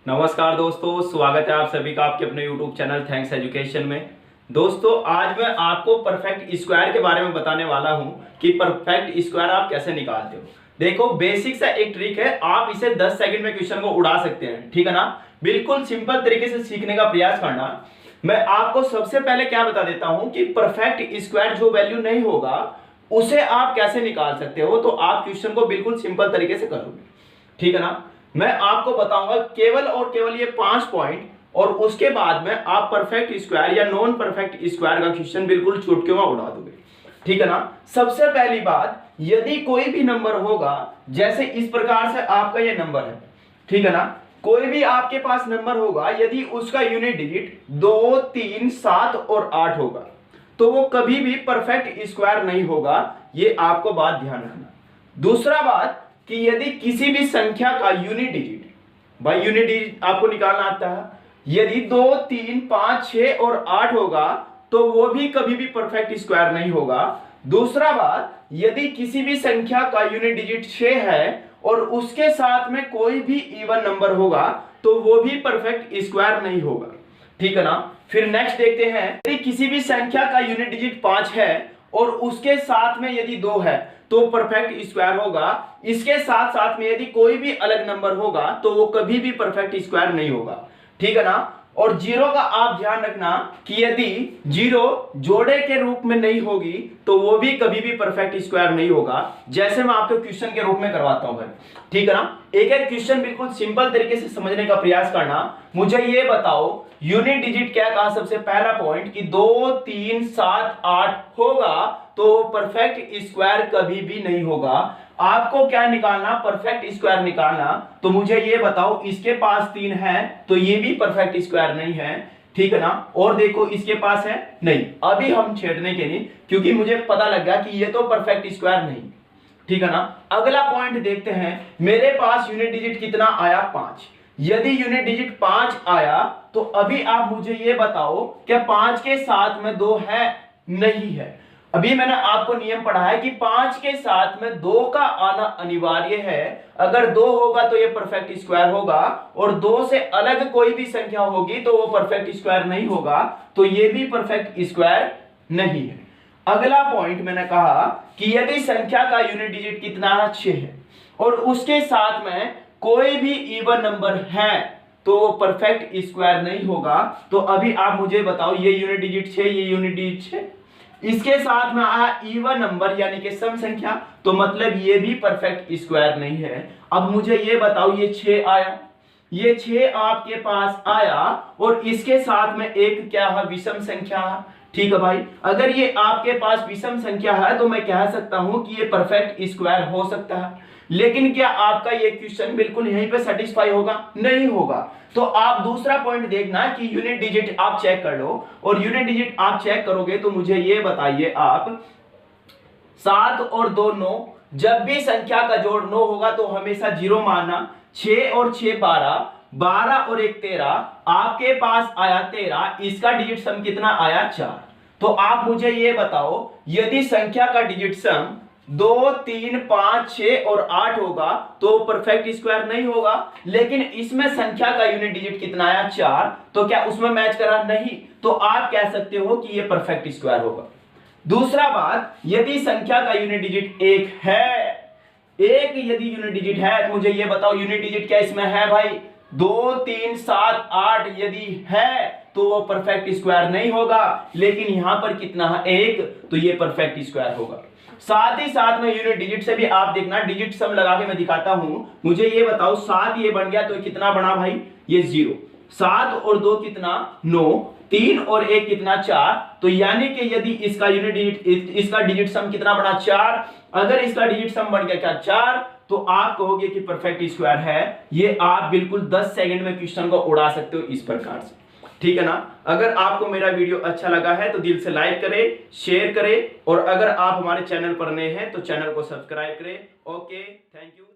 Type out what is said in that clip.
नमस्कार दोस्तों, स्वागत है आप सभी का आपके अपने YouTube चैनल थैंक्स एजुकेशन में। दोस्तों, आज मैं आपको परफेक्ट स्क्वायर के बारे में बताने वाला हूं कि परफेक्ट स्क्वायर आप कैसे निकालते हो। देखो, बेसिक सा एक ट्रिक है, आप इसे 10 सेकंड में क्वेश्चन को उड़ा सकते हैं, ठीक है ना। बिल्कुल सिंपल तरीके से सीखने का प्रयास करना। मैं आपको सबसे पहले क्या बता देता हूं कि परफेक्ट स्क्वायर जो वैल्यू नहीं होगा उसे आप कैसे निकाल सकते हो, तो आप क्वेश्चन को बिल्कुल सिंपल तरीके से करोगे, ठीक है ना। मैं आपको बताऊंगा केवल और केवल ये 5 पॉइंट, और उसके बाद में आप परफेक्ट स्क्वायर या नॉन परफेक्ट स्क्वायर का क्वेश्चन बिल्कुल चुटकियों में उड़ा दोगे, ठीक है ना। सबसे पहली बात, यदि कोई भी नंबर होगा, जैसे इस प्रकार से आपका ये नंबर है, ठीक है ना। कोई भी आपके पास नंबर होगा, यदि उसका यूनिट डिजिट 2, 3, 7 और 8 होगा तो वो कभी भी परफेक्ट स्क्वायर नहीं होगा। ये आपको बात ध्यान रखना। दूसरा बात कि यदि किसी भी संख्या का यूनिट डिजिट, भाई यूनिट डिजिट आपको निकालना आता है, यदि 2, 3, 5, 6 और 8 होगा तो वो भी कभी भी परफेक्ट स्क्वायर नहीं होगा। दूसरा बात, यदि किसी भी संख्या का यूनिट डिजिट 6 है और उसके साथ में कोई भी इवन नंबर होगा तो वो भी परफेक्ट स्क्वायर नहीं होगा, ठीक है ना। फिर नेक्स्ट देखते हैं, यदि किसी भी संख्या का यूनिट डिजिट 5 है और उसके साथ में यदि 2 है तो परफेक्ट स्क्वायर होगा। इसके साथ साथ में यदि कोई भी अलग नंबर होगा तो वो कभी भी परफेक्ट स्क्वायर नहीं होगा, ठीक है ना। और जीरो का आप ध्यान रखना कि यदि जीरो जोड़े के रूप में नहीं होगी तो वो भी कभी भी परफेक्ट स्क्वायर नहीं होगा। जैसे मैं आपको क्वेश्चन के रूप में करवाता हूं भाई, ठीक है ना। एक एक क्वेश्चन बिल्कुल सिंपल तरीके से समझने का प्रयास करना। मुझे ये बताओ, यूनिट डिजिट क्या कहा सबसे पहला पॉइंट कि 2, 3, 7, 8 होगा तो परफेक्ट स्क्वायर कभी भी नहीं होगा। आपको क्या निकालना, परफेक्ट स्क्वायर निकालना। तो मुझे ये बताओ, इसके पास 3 है तो ये भी परफेक्ट स्क्वायर नहीं है, ठीक है ना। और देखो, इसके पास है नहीं, अभी हम छेड़ने के लिए, क्योंकि मुझे पता लग गया कि ये तो परफेक्ट स्क्वायर नहीं, ठीक है ना। अगला पॉइंट देखते हैं, मेरे पास यूनिट डिजिट कितना आया, 5। यदि यूनिट डिजिट 5 आया तो अभी आप मुझे ये बताओ क्या 5 के साथ में 2 है, नहीं है। अभी मैंने आपको नियम पढ़ा है कि 5 के साथ में 2 का आना अनिवार्य है। अगर 2 होगा तो ये परफेक्ट स्क्वायर होगा, और 2 से अलग कोई भी संख्या होगी तो वो परफेक्ट स्क्वायर नहीं होगा, तो ये भी परफेक्ट स्क्वायर नहीं है। अगला पॉइंट मैंने कहा कि यदि संख्या का यूनिट डिजिट कितना है, 6 है, और उसके साथ में कोई भी इवन नंबर है तो वो परफेक्ट स्क्वायर नहीं होगा। तो अभी आप मुझे बताओ, ये यूनिट डिजिट 6, ये यूनिट डिजिट 6, इसके साथ में आया इवन नंबर यानी कि सम संख्या, तो मतलब ये भी परफेक्ट स्क्वायर नहीं है। अब मुझे ये बताओ, ये 6 आया, ये 6 आपके पास आया और इसके साथ में एक क्या है, विषम संख्या है, ठीक है भाई। अगर ये आपके पास विषम संख्या है तो मैं कह सकता हूं कि ये परफेक्ट स्क्वायर हो सकता है। लेकिन क्या आपका ये क्वेश्चन बिल्कुल यहीं पे सेटिस्फाई होगा, नहीं होगा। तो आप दूसरा पॉइंट देखना कि यूनिट डिजिट आप चेक कर लो, और यूनिट डिजिट आप चेक करोगे तो मुझे ये बताइए आप, 7 और 2 9, जब भी संख्या का जोड़ 9 होगा तो हमेशा 0 मानना। 6 और 6 12, 12 और 1 13, आपके पास आया 13, इसका डिजिट सम कितना आया, 4। तो आप मुझे ये बताओ, यदि संख्या का डिजिट सम 2, 3, 5, 6 और 8 होगा तो परफेक्ट स्क्वायर नहीं होगा। लेकिन इसमें संख्या का यूनिट डिजिट कितना आया, 4, तो क्या उसमें मैच करा, नहीं, तो आप कह सकते हो कि ये परफेक्ट स्क्वायर होगा। दूसरा बात, यदि संख्या का यूनिट डिजिट 1 है, एक यदि यूनिट डिजिट है, तो मुझे ये बताओ यूनिट डिजिट क्या इसमें है भाई, 2, 3, 7, 8 यदि है तो वो परफेक्ट स्क्वायर नहीं होगा। लेकिन यहां पर कितना है, 1, तो ये परफेक्ट स्क्वायर होगा। साथ ही साथ में यूनिट डिजिट से भी आप देखना, डिजिट सम लगा के मैं दिखाता हूं। मुझे ये बताओ, 7 ये बन गया तो कितना बना भाई, ये 0। 7 और 2 कितना, 9, 3 और 1 कितना, 4। तो यानी कि यदि इसका यूनिट डिजिट, इसका डिजिट सम कितना बना, 4। अगर इसका डिजिट सम बन गया क्या, 4, तो आप कहोगे कि परफेक्ट स्क्वायर है। ये आप बिल्कुल 10 सेकंड में क्वेश्चन को उड़ा सकते हो इस प्रकार से, ठीक है ना। अगर आपको मेरा वीडियो अच्छा लगा है तो दिल से लाइक करें, शेयर करें, और अगर आप हमारे चैनल पर नए हैं तो चैनल को सब्सक्राइब करें। Okay, thank you.